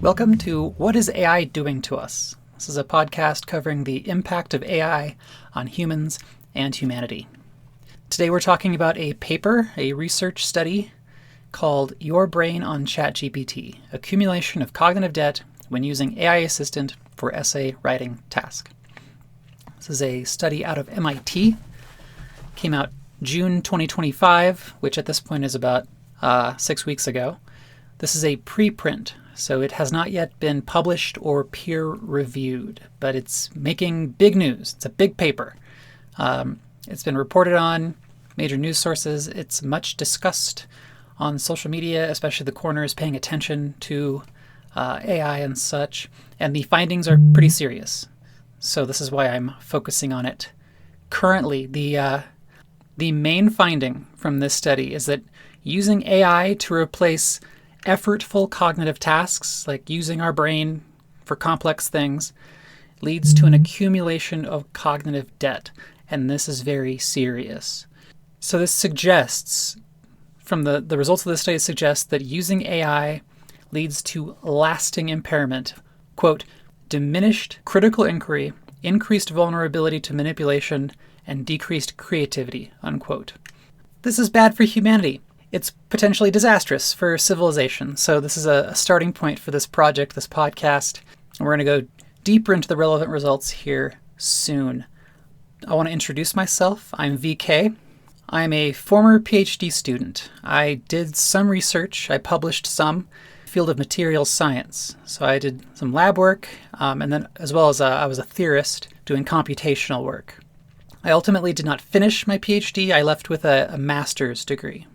Welcome to What is AI Doing to Us? This is a podcast covering the impact of AI on humans and humanity. Today we're talking about a paper, a research study called Your Brain on ChatGPT, Accumulation of Cognitive Debt when Using AI Assistant for Essay Writing Task. This is a study out of MIT, came out June 2025, which at this point is about 6 weeks ago. This is a preprint, so it has not yet been published or peer-reviewed, but it's making big news. It's a big paper. It's been reported on major news sources. It's much discussed on social media, especially the corners paying attention to AI and such, and the findings are pretty serious. So this is why I'm focusing on it. Currently, the main finding from this study is that using AI to replace effortful cognitive tasks, like using our brain for complex things, leads to an accumulation of cognitive debt, and this is very serious. So this suggests, from the results of this study suggest that using AI leads to lasting impairment, quote, diminished critical inquiry, increased vulnerability to manipulation, and decreased creativity, unquote. This is bad for humanity. It's potentially disastrous for civilization. So this is a starting point for this project, this podcast. And we're going to go deeper into the relevant results here soon. I want to introduce myself. I'm VK. I'm a former PhD student. I did some research. I published some field of materials science. So I did some lab work, and then as well as I was a theorist doing computational work. I ultimately did not finish my PhD. I left with a master's degree.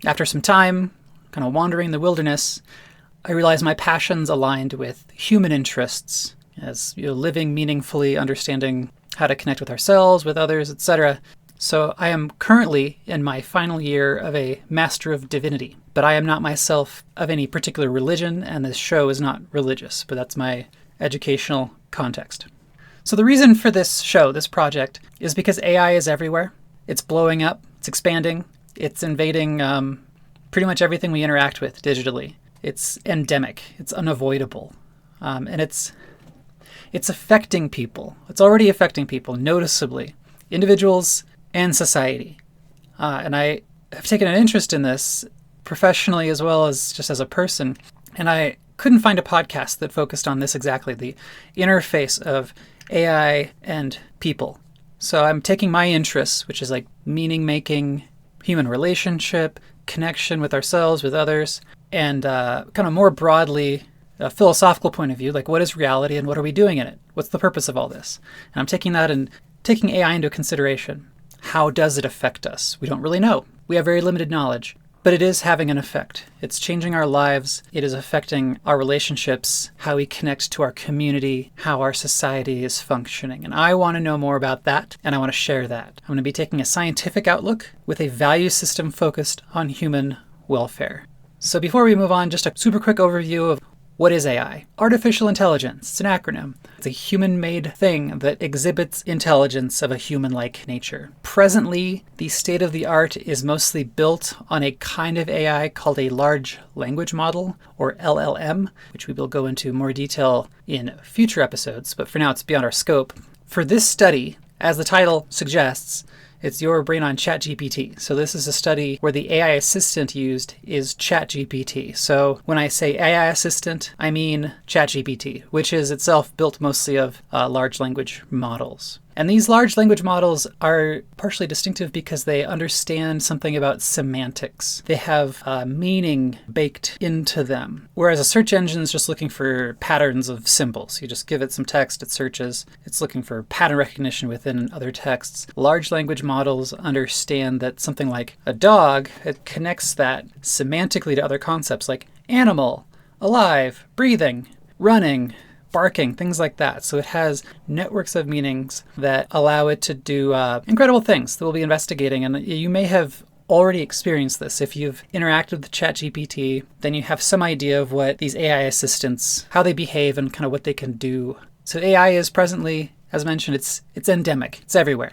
After some time, kind of wandering the wilderness, I realized my passions aligned with human interests, as living meaningfully, understanding how to connect with ourselves, with others, etc. So I am currently in my final year of a Master of Divinity, but I am not myself of any particular religion, and this show is not religious, but that's my educational context. So the reason for this show, this project, is because AI is everywhere. It's blowing up, it's expanding, it's invading pretty much everything we interact with digitally. It's endemic, it's unavoidable, and it's affecting people. It's already affecting people noticeably, individuals and society. And I have taken an interest in this professionally as well as just as a person, and I couldn't find a podcast that focused on this exactly, the interface of AI and people. So I'm taking my interests, which is like meaning-making, human relationship, connection with ourselves, with others, and kind of more broadly, a philosophical point of view, like what is reality and what are we doing in it? What's the purpose of all this? And I'm taking that and taking AI into consideration. How does it affect us? We don't really know. We have very limited knowledge, but it is having an effect. It's changing our lives. It is affecting our relationships, how we connect to our community, how our society is functioning. And I want to know more about that, and I want to share that. I'm going to be taking a scientific outlook with a value system focused on human welfare. So before we move on, just a super quick overview of what is AI? Artificial intelligence. It's an acronym. It's a human-made thing that exhibits intelligence of a human-like nature. Presently, the state-of-the-art is mostly built on a kind of AI called a large language model, or LLM, which we will go into more detail in future episodes, but for now it's beyond our scope. For this study, as the title suggests, it's Your Brain on ChatGPT. So this is a study where the AI assistant used is ChatGPT. So when I say AI assistant, I mean ChatGPT, which is itself built mostly of large language models. And these large language models are partially distinctive because they understand something about semantics. They have meaning baked into them. Whereas a search engine is just looking for patterns of symbols. You just give it some text, it searches. It's looking for pattern recognition within other texts. Large language models understand that something like a dog, it connects that semantically to other concepts like animal, alive, breathing, running, barking, things like that. So it has networks of meanings that allow it to do incredible things that we'll be investigating. And you may have already experienced this. If you've interacted with ChatGPT, then you have some idea of what these AI assistants, how they behave and kind of what they can do. So AI is presently, as mentioned, it's endemic. It's everywhere.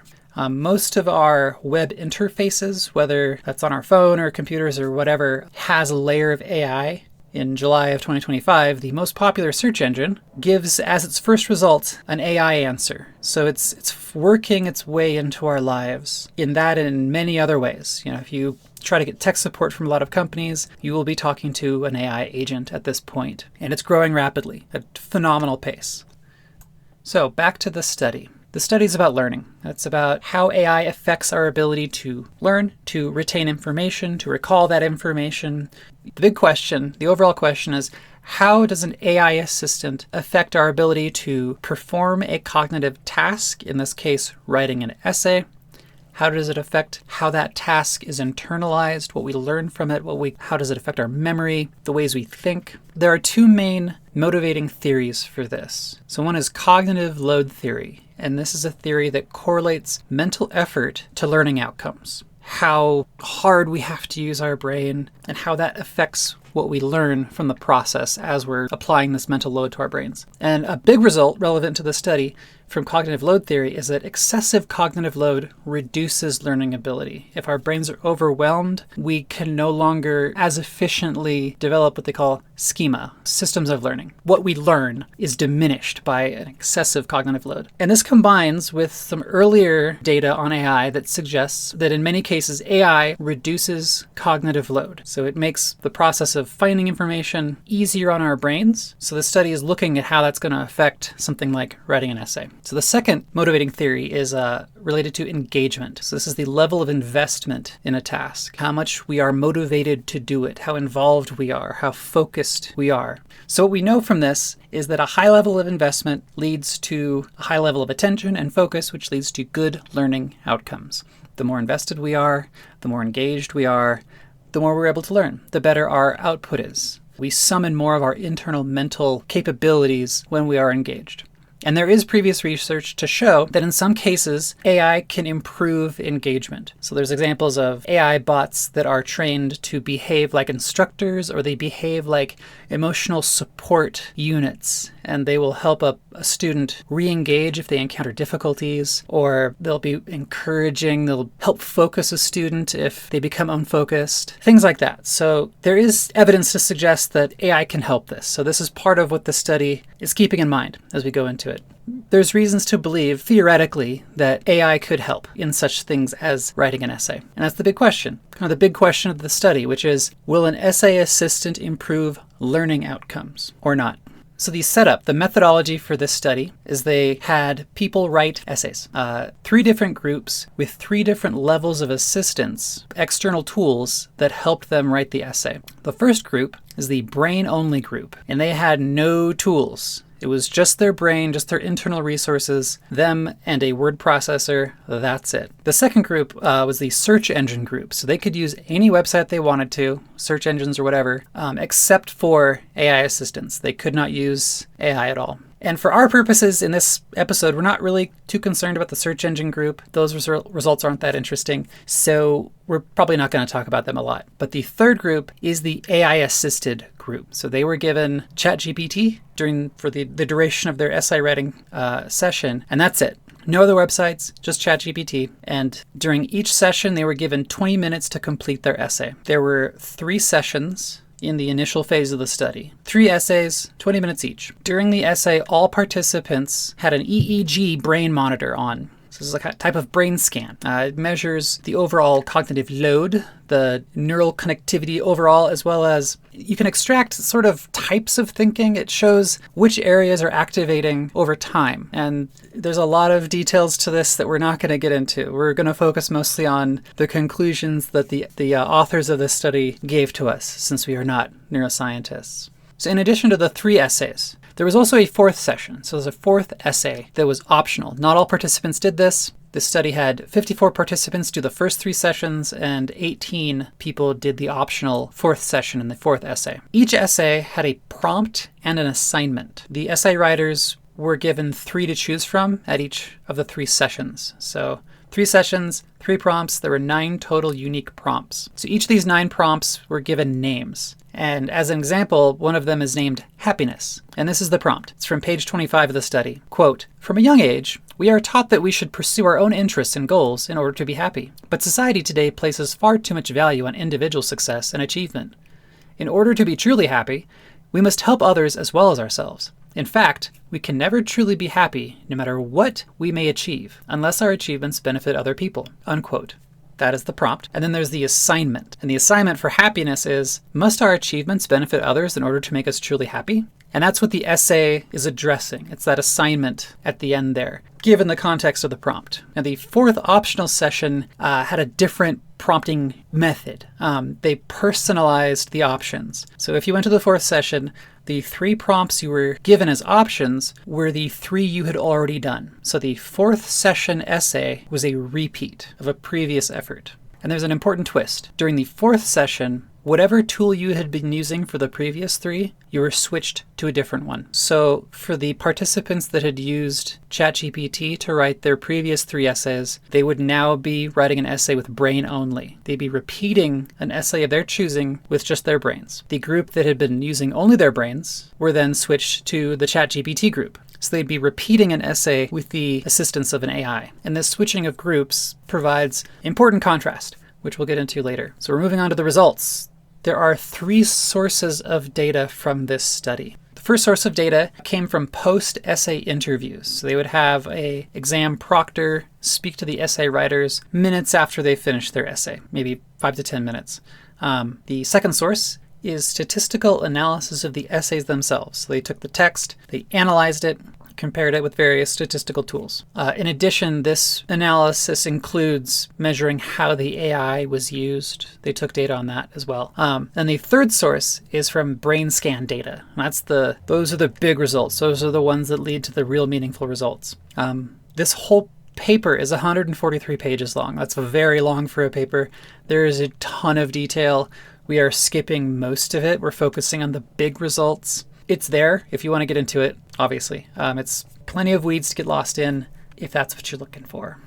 Most of our web interfaces, whether that's on our phone or computers or whatever, has a layer of AI in July of 2025, the most popular search engine gives as its first result an AI answer. So it's working its way into our lives in that and in many other ways. If you try to get tech support from a lot of companies, you will be talking to an AI agent at this point, and it's growing rapidly at a phenomenal pace. So back to the study. The study is about learning. It's about how AI affects our ability to learn, to retain information, to recall that information. The big question, the overall question is, how does an AI assistant affect our ability to perform a cognitive task, in this case, writing an essay? How does it affect how that task is internalized, what we learn from it, how does it affect our memory, the ways we think? There are two main motivating theories for this. So one is cognitive load theory, and this is a theory that correlates mental effort to learning outcomes. How hard we have to use our brain and how that affects what we learn from the process as we're applying this mental load to our brains. And a big result relevant to the study from cognitive load theory is that excessive cognitive load reduces learning ability. If our brains are overwhelmed, we can no longer as efficiently develop what they call schema, systems of learning. What we learn is diminished by an excessive cognitive load. And this combines with some earlier data on AI that suggests that in many cases, AI reduces cognitive load. So it makes the process of finding information easier on our brains. So the study is looking at how that's going to affect something like writing an essay. So the second motivating theory is related to engagement. So this is the level of investment in a task, how much we are motivated to do it, how involved we are, how focused we are. So what we know from this is that a high level of investment leads to a high level of attention and focus, which leads to good learning outcomes. The more invested we are, the more engaged we are, the more we're able to learn, the better our output is. We summon more of our internal mental capabilities when we are engaged. And there is previous research to show that in some cases, AI can improve engagement. So there's examples of AI bots that are trained to behave like instructors, or they behave like emotional support units, and they will help a student re-engage if they encounter difficulties, or they'll be encouraging, they'll help focus a student if they become unfocused, things like that. So there is evidence to suggest that AI can help this. So this is part of what the study is keeping in mind as we go into it. There's reasons to believe, theoretically, that AI could help in such things as writing an essay. And that's the big question, kind of the big question of the study, which is, will an essay assistant improve learning outcomes or not? So the setup, the methodology for this study is they had people write essays. 3 different groups with 3 different levels of assistance, external tools that helped them write the essay. The first group is the brain-only group, and they had no tools. It was just their brain, just their internal resources, them and a word processor, that's it. The second group was the search engine group. So they could use any website they wanted to, search engines or whatever, except for AI assistants. They could not use AI at all. And for our purposes in this episode, we're not really too concerned about the search engine group. Those results aren't that interesting, so we're probably not going to talk about them a lot. But the third group is the AI-assisted group. So they were given ChatGPT for the duration of their essay writing session, and that's it. No other websites, just ChatGPT. And during each session, they were given 20 minutes to complete their essay. There were 3 sessions in the initial phase of the study. 3 essays, 20 minutes each. During the essay, all participants had an EEG brain monitor on. So this is like a type of brain scan. It measures the overall cognitive load, the neural connectivity overall, as well as you can extract sort of types of thinking. It shows which areas are activating over time. And there's a lot of details to this that we're not going to get into. We're going to focus mostly on the conclusions that the authors of this study gave to us, since we are not neuroscientists. So in addition to the 3 essays, there was also a 4th session. So there's a 4th essay that was optional. Not all participants did this. This study had 54 participants do the first 3 sessions, and 18 people did the optional 4th session in the 4th essay. Each essay had a prompt and an assignment. The essay writers were given 3 to choose from at each of the 3 sessions. So 3 sessions, 3 prompts. There were 9 total unique prompts. So each of these 9 prompts were given names. And as an example, one of them is named happiness. And this is the prompt. It's from page 25 of the study. Quote, "From a young age, we are taught that we should pursue our own interests and goals in order to be happy. But society today places far too much value on individual success and achievement. In order to be truly happy, we must help others as well as ourselves. In fact, we can never truly be happy, no matter what we may achieve, unless our achievements benefit other people." Unquote. That is the prompt. And then there's the assignment. And the assignment for happiness is, must our achievements benefit others in order to make us truly happy? And that's what the essay is addressing. It's that assignment at the end there, given the context of the prompt. Now, the fourth optional session had a different prompting method. They personalized the options. So if you went to the fourth session, the 3 prompts you were given as options were the 3 you had already done. So the fourth session essay was a repeat of a previous effort. And there's an important twist. During the fourth session, whatever tool you had been using for the previous 3, you were switched to a different one. So for the participants that had used ChatGPT to write their previous 3 essays, they would now be writing an essay with brain only. They'd be repeating an essay of their choosing with just their brains. The group that had been using only their brains were then switched to the ChatGPT group. So they'd be repeating an essay with the assistance of an AI. And this switching of groups provides important contrast, which we'll get into later. So we're moving on to the results. There are 3 sources of data from this study. The first source of data came from post-essay interviews. So they would have an exam proctor speak to the essay writers minutes after they finished their essay, maybe 5 to 10 minutes. The second source is statistical analysis of the essays themselves. So they took the text, they analyzed it, compared it with various statistical tools. In addition, this analysis includes measuring how the AI was used. They took data on that as well. And the third source is from brain scan data. Those are the big results. Those are the ones that lead to the real meaningful results. This whole paper is 143 pages long. That's very long for a paper. There is a ton of detail. We are skipping most of it. We're focusing on the big results. It's there if you want to get into it, obviously. It's plenty of weeds to get lost in if that's what you're looking for.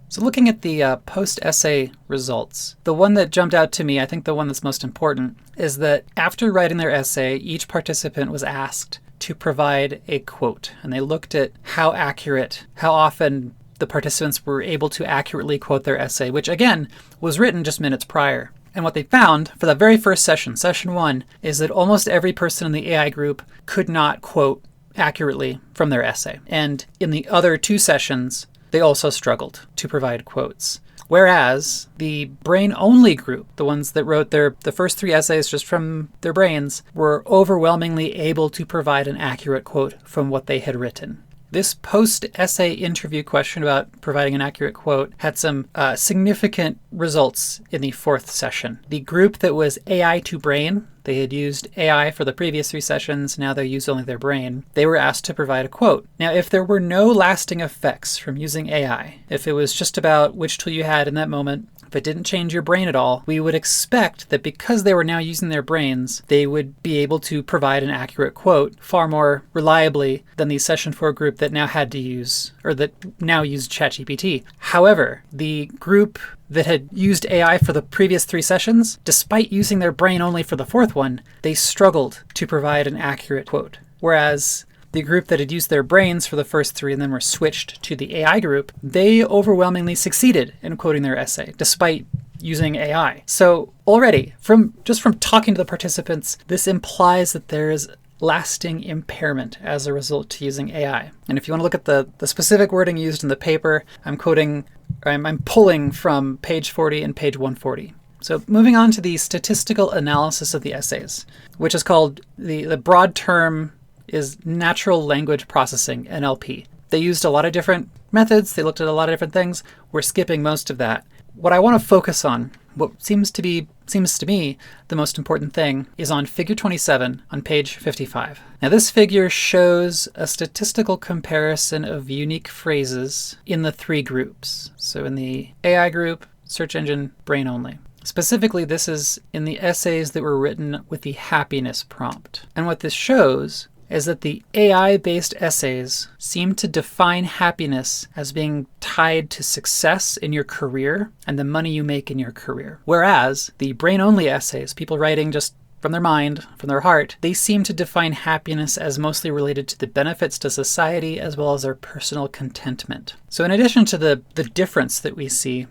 So looking at the post-essay results, the one that jumped out to me, I think the one that's most important, is that after writing their essay, each participant was asked to provide a quote. And they looked at how often the participants were able to accurately quote their essay, which again was written just minutes prior. And what they found for the very first session, session 1, is that almost every person in the AI group could not quote accurately from their essay. And in the other 2 sessions, they also struggled to provide quotes. Whereas the brain-only group, the ones that wrote the first 3 essays just from their brains, were overwhelmingly able to provide an accurate quote from what they had written. This post-essay interview question about providing an accurate quote had some significant results in the 4th session. The group that was AI to brain, they had used AI for the previous 3 sessions, now they used only their brain, they were asked to provide a quote. Now, if there were no lasting effects from using AI, if it was just about which tool you had in that moment, if it didn't change your brain at all, we would expect that because they were now using their brains, they would be able to provide an accurate quote far more reliably than the session 4 group that now had to use, or that now used ChatGPT. However, the group that had used AI for the previous 3 sessions, despite using their brain only for the 4th one, they struggled to provide an accurate quote. Whereas the group that had used their brains for the first 3 and then were switched to the AI group, they overwhelmingly succeeded in quoting their essay, despite using AI. So already, from talking to the participants, this implies that there is lasting impairment as a result to using AI. And if you want to look at the specific wording used in the paper, I'm pulling from page 40 and page 140. So moving on to the statistical analysis of the essays, which is called, the broad term is natural language processing, NLP. They used a lot of different methods. They looked at a lot of different things. We're skipping most of that. What I want to focus on, what seems to me the most important thing, is on figure 27 on page 55. Now this figure shows a statistical comparison of unique phrases in the 3 groups. So in the AI group, search engine, brain only. Specifically, this is in the essays that were written with the happiness prompt. And what this shows is that the AI-based essays seem to define happiness as being tied to success in your career and the money you make in your career. Whereas the brain-only essays, people writing just from their mind, from their heart, they seem to define happiness as mostly related to the benefits to society as well as their personal contentment. So in addition to the difference that we see,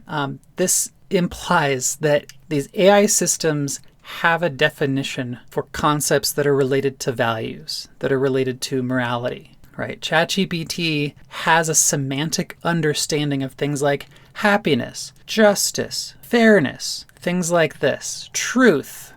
this implies that these AI systems have a definition for concepts that are related to values, that are related to morality, right? ChatGPT has a semantic understanding of things like happiness, justice, fairness, things like this, truth,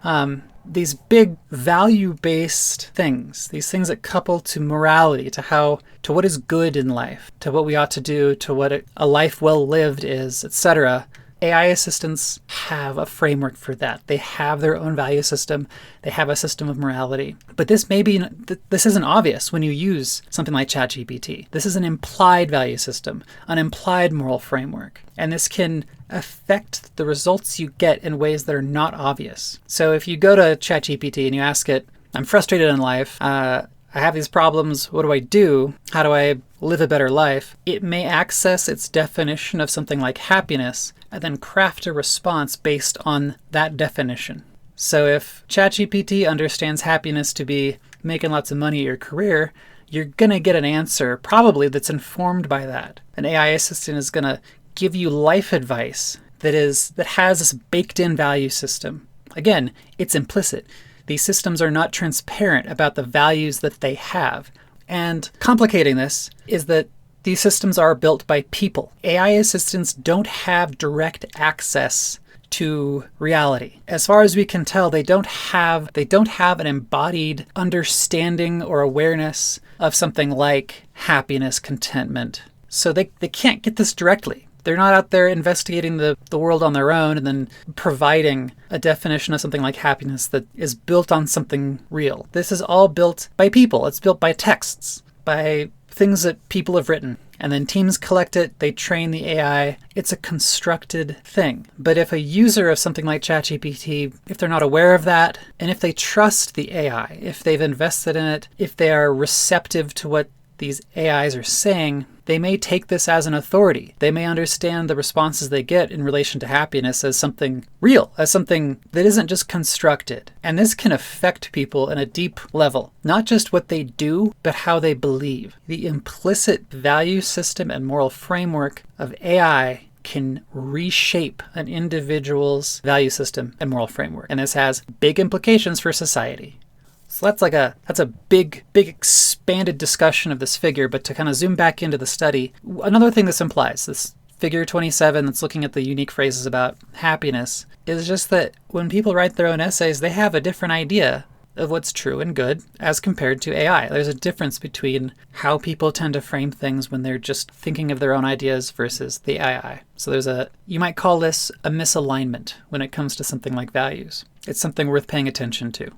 these big value-based things, these things that couple to morality, to what is good in life, to what we ought to do, to what a life well lived is, etc. AI assistants have a framework for that. They have their own value system. They have a system of morality. But this isn't obvious when you use something like ChatGPT. This is an implied value system, an implied moral framework. And this can affect the results you get in ways that are not obvious. So if you go to ChatGPT and you ask it, I'm frustrated in life, I have these problems, what do I do? How do I live a better life? It may access its definition of something like happiness and then craft a response based on that definition. So if ChatGPT understands happiness to be making lots of money at your career, you're going to get an answer probably that's informed by that. An AI assistant is going to give you life advice that has this baked-in value system. Again, it's implicit. These systems are not transparent about the values that they have. And complicating this is that these systems are built by people. AI assistants don't have direct access to reality. As far as we can tell, they don't have an embodied understanding or awareness of something like happiness, contentment. So they can't get this directly. They're not out there investigating the world on their own and then providing a definition of something like happiness that is built on something real. This is all built by people. It's built by texts, by things that people have written. And then teams collect it, they train the AI. It's a constructed thing. But if a user of something like ChatGPT, if they're not aware of that, and if they trust the AI, if they've invested in it, if they are receptive to what these AIs are saying, they may take this as an authority. They may understand the responses they get in relation to happiness as something real, as something that isn't just constructed. And this can affect people in a deep level, not just what they do, but how they believe. The implicit value system and moral framework of AI can reshape an individual's value system and moral framework. And this has big implications for society. So that's a big expanded discussion of this figure, but to kind of zoom back into the study, another thing this implies, this figure 27 that's looking at the unique phrases about happiness, is just that when people write their own essays, they have a different idea of what's true and good as compared to AI. There's a difference between how people tend to frame things when they're just thinking of their own ideas versus the AI. So you might call this a misalignment when it comes to something like values. It's something worth paying attention to.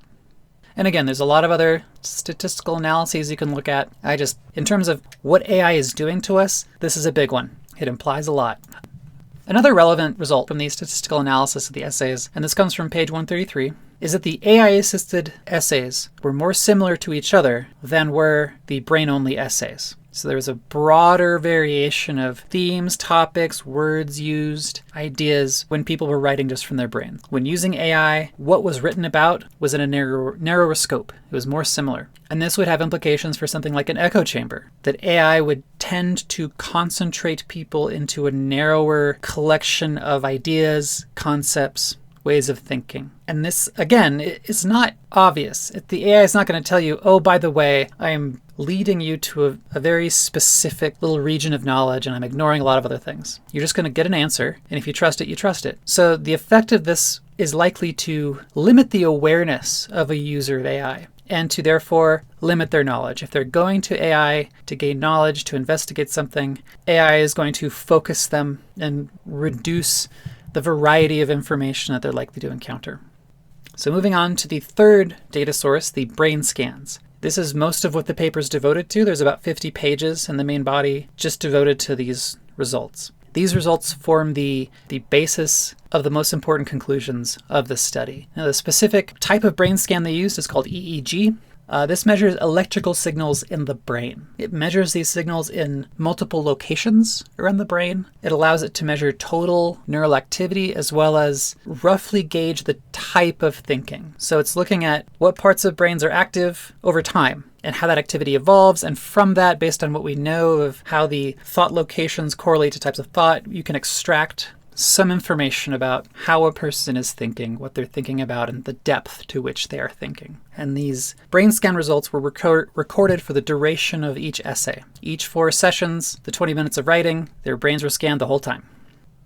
And again, there's a lot of other statistical analyses you can look at. In terms of what AI is doing to us, this is a big one. It implies a lot. Another relevant result from the statistical analysis of the essays, and this comes from page 133, is that the AI-assisted essays were more similar to each other than were the brain-only essays. So there was a broader variation of themes, topics, words used, ideas when people were writing just from their brain. When using AI, what was written about was in a narrower scope. It was more similar. And this would have implications for something like an echo chamber, that AI would tend to concentrate people into a narrower collection of ideas, concepts, ways of thinking. And this, again, is not obvious. The AI is not going to tell you, oh, by the way, I am leading you to a very specific little region of knowledge and I'm ignoring a lot of other things. You're just going to get an answer, and if you trust it, you trust it. So the effect of this is likely to limit the awareness of a user of AI and to therefore limit their knowledge. If they're going to AI to gain knowledge, to investigate something, AI is going to focus them and reduce the variety of information that they're likely to encounter. So moving on to the third data source, the brain scans. This is most of what the paper is devoted to. There's about 50 pages in the main body just devoted to these results. These results form the basis of the most important conclusions of the study. Now, the specific type of brain scan they used is called EEG. This measures electrical signals in the brain. It measures these signals in multiple locations around the brain. It allows it to measure total neural activity as well as roughly gauge the type of thinking. So it's looking at what parts of brains are active over time and how that activity evolves. And from that, based on what we know of how the thought locations correlate to types of thought, you can extract some information about how a person is thinking, what they're thinking about, and the depth to which they are thinking. And these brain scan results were recorded for the duration of each essay. Each 4 sessions, the 20 minutes of writing, their brains were scanned the whole time.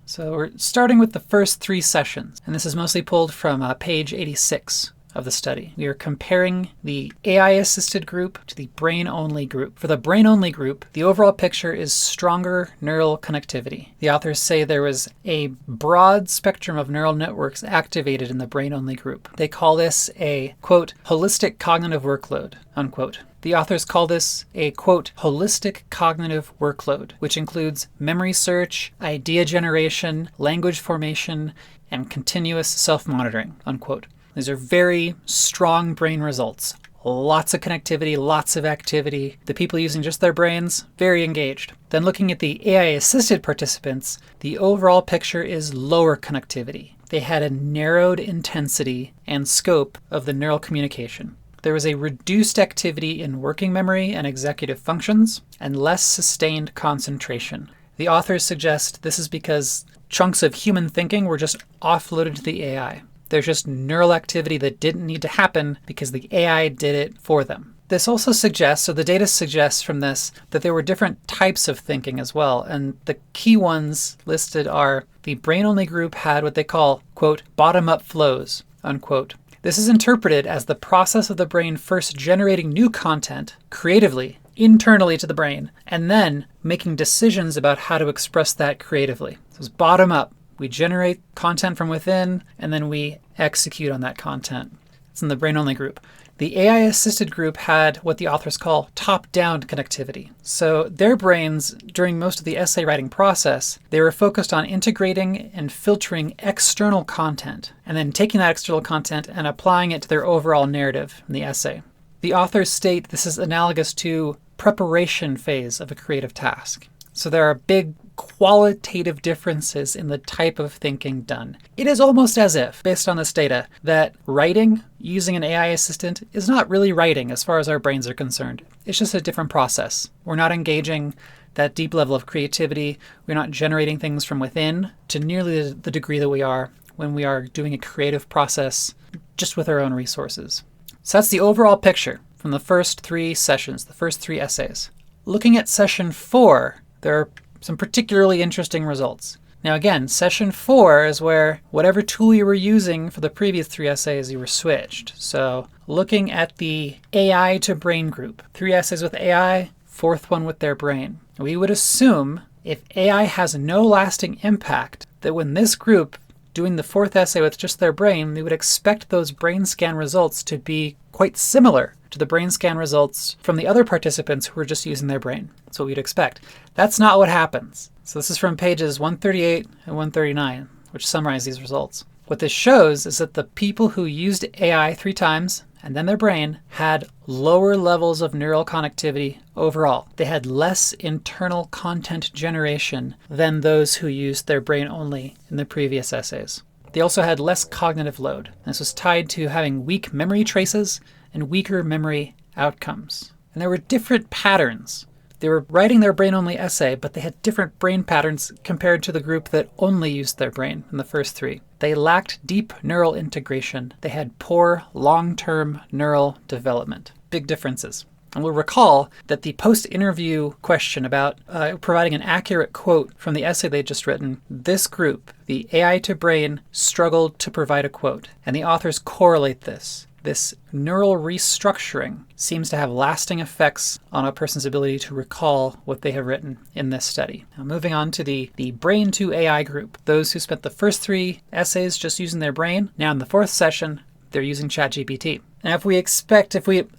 So we're starting with the first 3 sessions, and this is mostly pulled from page 86 of the study. We are comparing the AI-assisted group to the brain-only group. For the brain-only group, the overall picture is stronger neural connectivity. The authors say there was a broad spectrum of neural networks activated in the brain-only group. They call this a, quote, holistic cognitive workload, unquote. The authors call this a, quote, holistic cognitive workload, which includes memory search, idea generation, language formation, and continuous self-monitoring, unquote. These are very strong brain results. Lots of connectivity, lots of activity. The people using just their brains, very engaged. Then looking at the AI-assisted participants, the overall picture is lower connectivity. They had a narrowed intensity and scope of the neural communication. There was a reduced activity in working memory and executive functions, and less sustained concentration. The authors suggest this is because chunks of human thinking were just offloaded to the AI. There's just neural activity that didn't need to happen because the AI did it for them. This also suggests, so the data suggests from this, that there were different types of thinking as well. And the key ones listed are the brain-only group had what they call, quote, bottom-up flows, unquote. This is interpreted as the process of the brain first generating new content creatively, internally to the brain, and then making decisions about how to express that creatively. So it's bottom-up. We generate content from within, and then we execute on that content. It's in the brain-only group. The AI-assisted group had what the authors call top-down connectivity. So their brains, during most of the essay writing process, they were focused on integrating and filtering external content, and then taking that external content and applying it to their overall narrative in the essay. The authors state this is analogous to preparation phase of a creative task. So there are big qualitative differences in the type of thinking done. It is almost as if, based on this data, that writing using an AI assistant is not really writing as far as our brains are concerned. It's just a different process. We're not engaging that deep level of creativity. We're not generating things from within to nearly the degree that we are when we are doing a creative process just with our own resources. So that's the overall picture from the first 3 sessions, the first 3 essays. Looking at session 4, there are some particularly interesting results. Now again, session 4 is where whatever tool you were using for the previous 3 essays, you were switched. So looking at the AI to brain group, 3 essays with AI, 4th one with their brain. We would assume if AI has no lasting impact, that when this group doing the 4th essay with just their brain, we would expect those brain scan results to be quite similar to the brain scan results from the other participants who were just using their brain. That's what we'd expect. That's not what happens. So this is from pages 138 and 139, which summarize these results. What this shows is that the people who used AI 3 times and then their brain had lower levels of neural connectivity overall. They had less internal content generation than those who used their brain only in the previous essays. They also had less cognitive load. This was tied to having weak memory traces and weaker memory outcomes. And there were different patterns. They were writing their brain-only essay, but they had different brain patterns compared to the group that only used their brain in the first 3. They lacked deep neural integration. They had poor long-term neural development. Big differences. And we'll recall that the post-interview question about providing an accurate quote from the essay they'd just written, this group, the AI to brain, struggled to provide a quote. And the authors correlate this. This neural restructuring seems to have lasting effects on a person's ability to recall what they have written in this study. Now, moving on to the brain to AI group, those who spent the first 3 essays just using their brain, now in the 4th session, they're using ChatGPT. Now, if we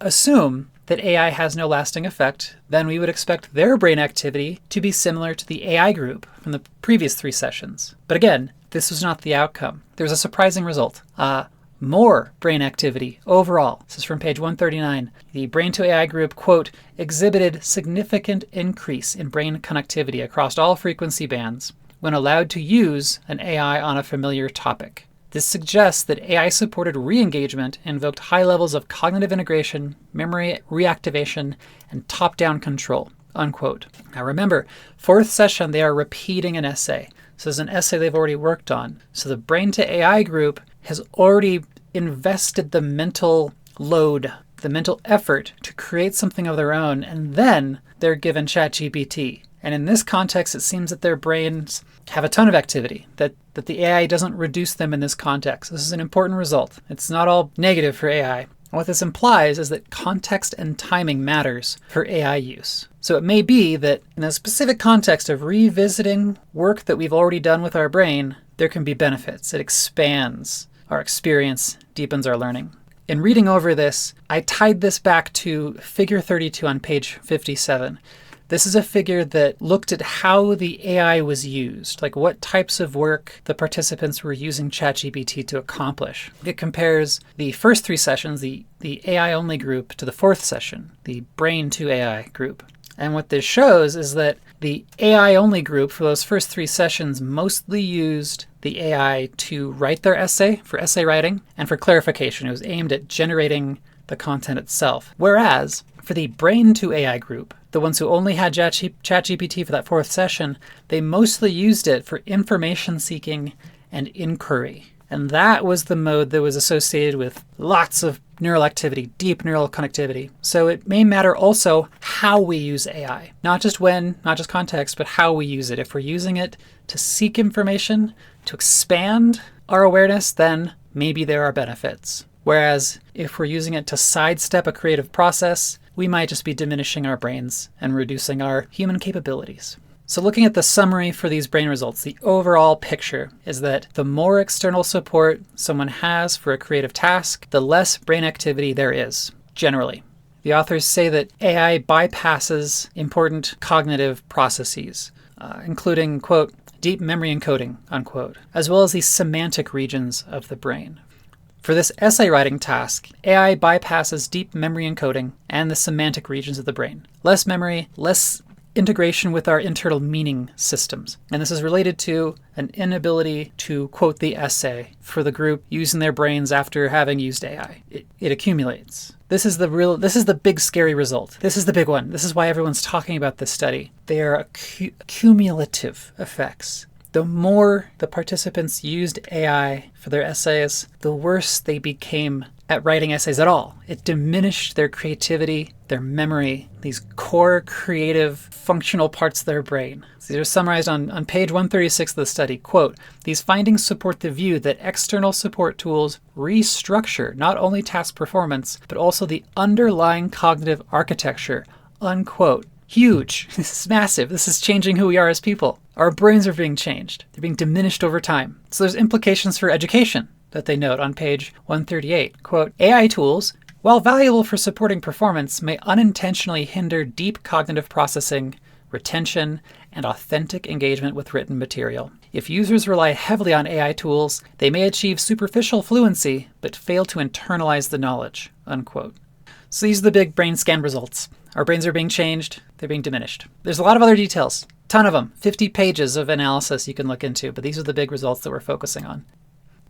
assume that AI has no lasting effect, then we would expect their brain activity to be similar to the AI group from the previous 3 sessions. But again, this was not the outcome. There was a surprising result. More brain activity overall. This is from page 139. The brain to AI group, quote, exhibited significant increase in brain connectivity across all frequency bands when allowed to use an AI on a familiar topic. This suggests that AI-supported re-engagement invoked high levels of cognitive integration, memory reactivation, and top-down control, unquote. Now remember, 4th session, they are repeating an essay. So there's an essay they've already worked on. So the brain to AI group has already invested the mental load, the mental effort to create something of their own, and then they're given ChatGPT. And in this context, it seems that their brains have a ton of activity, that the AI doesn't reduce them in this context. This is an important result. It's not all negative for AI. And what this implies is that context and timing matters for AI use. So it may be that in a specific context of revisiting work that we've already done with our brain, there can be benefits. It expands our experience, deepens our learning. In reading over this, I tied this back to figure 32 on page 57. This is a figure that looked at how the AI was used, like what types of work the participants were using ChatGPT to accomplish. It compares the first 3 sessions, the AI-only group, to the 4th session, the brain to AI group. And what this shows is that the AI-only group for those first 3 sessions mostly used the AI to write their essay, for essay writing, and for clarification. It was aimed at generating the content itself. Whereas for the brain to AI group, the ones who only had ChatGPT for that 4th session, they mostly used it for information seeking and inquiry. And that was the mode that was associated with lots of neural activity, deep neural connectivity. So it may matter also how we use AI. Not just when, not just context, but how we use it. If we're using it to seek information, to expand our awareness, then maybe there are benefits. Whereas if we're using it to sidestep a creative process, we might just be diminishing our brains and reducing our human capabilities. So looking at the summary for these brain results, the overall picture is that the more external support someone has for a creative task, the less brain activity there is, generally. The authors say that AI bypasses important cognitive processes, including, quote, deep memory encoding, unquote, as well as the semantic regions of the brain. For this essay writing task, AI bypasses deep memory encoding and the semantic regions of the brain. Less memory, less integration with our internal meaning systems. And this is related to an inability to quote the essay for the group using their brains after having used AI. It accumulates. This is the big scary result. This is the big one. This is why everyone's talking about this study. They are cumulative effects. The more the participants used AI for their essays, the worse they became at writing essays at all. It diminished their creativity, their memory, these core creative functional parts of their brain. So these are summarized on page 136 of the study. Quote, these findings support the view that external support tools restructure not only task performance, but also the underlying cognitive architecture, unquote. Huge. This is massive. This is changing who we are as people. Our brains are being changed. They're being diminished over time. So there's implications for education that they note on page 138. Quote, AI tools, while valuable for supporting performance, may unintentionally hinder deep cognitive processing, retention, and authentic engagement with written material. If users rely heavily on AI tools, they may achieve superficial fluency, but fail to internalize the knowledge, unquote. So these are the big brain scan results. Our brains are being changed. They're being diminished. There's a lot of other details. Ton of them. 50 pages of analysis you can look into, but these are the big results that we're focusing on.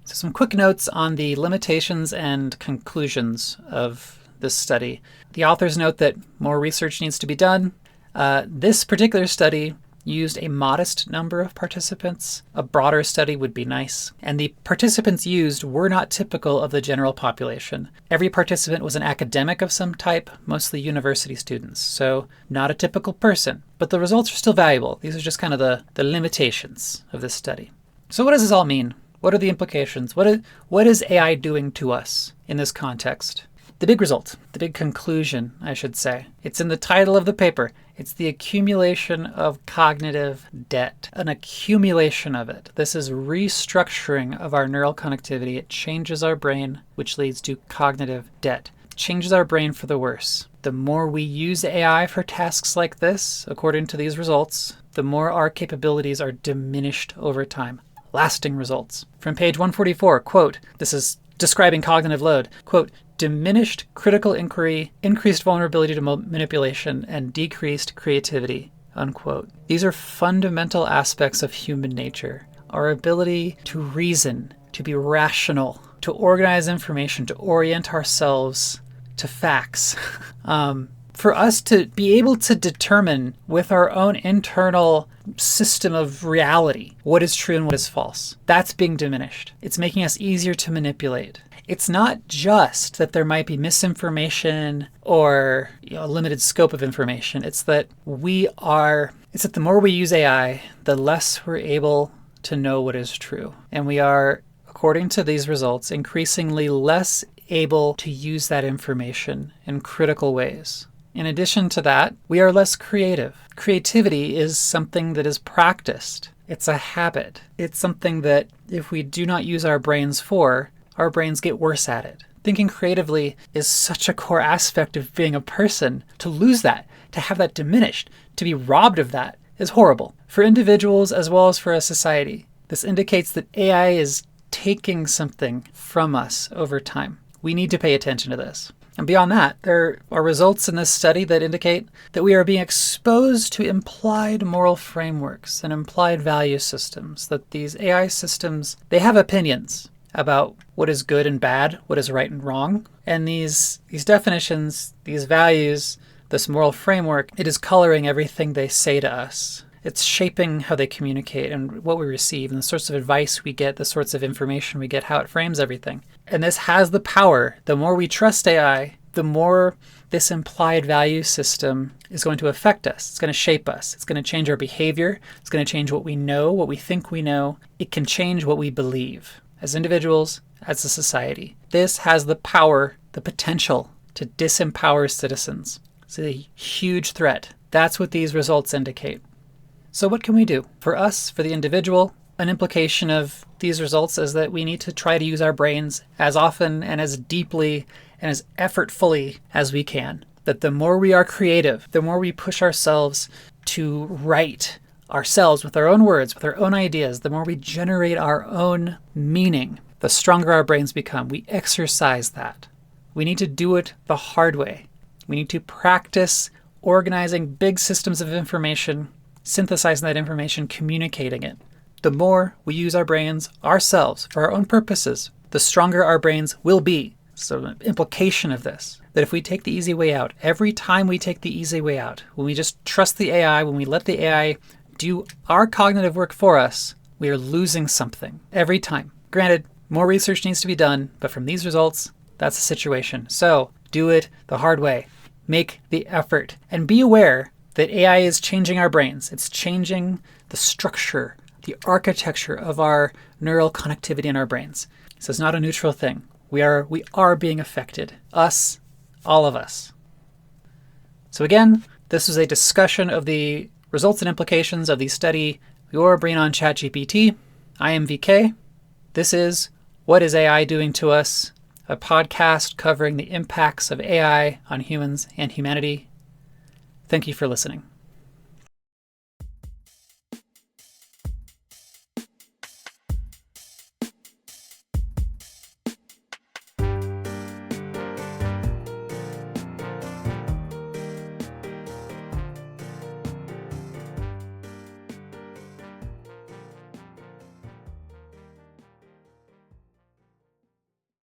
So some quick notes on the limitations and conclusions of this study. The authors note that more research needs to be done. This particular study used a modest number of participants. A broader study would be nice. And the participants used were not typical of the general population. Every participant was an academic of some type, mostly university students, so not a typical person. But the results are still valuable. These are just kind of the limitations of this study. So what does this all mean? What are the implications? What is AI doing to us in this context? The big result, the big conclusion, I should say. It's in the title of the paper. It's the accumulation of cognitive debt, an accumulation of it. This is restructuring of our neural connectivity. It changes our brain, which leads to cognitive debt. It changes our brain for the worse. The more we use AI for tasks like this, according to these results, the more our capabilities are diminished over time. Lasting results. From page 144, quote, this is describing cognitive load, quote, diminished critical inquiry, increased vulnerability to manipulation, and decreased creativity, unquote. These are fundamental aspects of human nature. Our ability to reason, to be rational, to organize information, to orient ourselves to facts. for us to be able to determine with our own internal system of reality what is true and what is false. That's being diminished. It's making us easier to manipulate. It's not just that there might be misinformation or a limited scope of information. It's that the more we use AI, the less we're able to know what is true. And we are, according to these results, increasingly less able to use that information in critical ways. In addition to that, we are less creative. Creativity is something that is practiced. It's a habit. It's something that if we do not use our brains for, our brains get worse at it. Thinking creatively is such a core aspect of being a person. To lose that, to have that diminished, to be robbed of that is horrible for individuals as well as for a society. This indicates that AI is taking something from us over time. We need to pay attention to this. And beyond that, there are results in this study that indicate that we are being exposed to implied moral frameworks and implied value systems, that these AI systems, they have opinions about what is good and bad, what is right and wrong. And these definitions, these values, this moral framework, it is coloring everything they say to us. It's shaping how they communicate and what we receive and the sorts of advice we get, the sorts of information we get, how it frames everything. And this has the power. The more we trust AI, the more this implied value system is going to affect us. It's going to shape us. It's going to change our behavior. It's going to change what we know, what we think we know. It can change what we believe as individuals, as a society. This has the power, the potential to disempower citizens. It's a huge threat. That's what these results indicate. So what can we do? For us, for the individual, an implication of these results is that we need to try to use our brains as often and as deeply and as effortfully as we can. That the more we are creative, the more we push ourselves to write ourselves with our own words, with our own ideas, the more we generate our own meaning, the stronger our brains become. We exercise that. We need to do it the hard way. We need to practice organizing big systems of information, synthesizing that information, communicating it. The more we use our brains ourselves for our own purposes, the stronger our brains will be. So an implication of this, that if we take the easy way out, every time we take the easy way out, when we just trust the AI, when we let the AI do our cognitive work for us, we are losing something every time. Granted, more research needs to be done, but from these results, that's the situation. So do it the hard way. Make the effort and be aware that AI is changing our brains. It's changing the structure, the architecture of our neural connectivity in our brains. So it's not a neutral thing. We are being affected. Us, all of us. So again, this was a discussion of the results and implications of the study, Your Brain on ChatGPT. I am VK. This is What is AI Doing to Us? A podcast covering the impacts of AI on humans and humanity. Thank you for listening.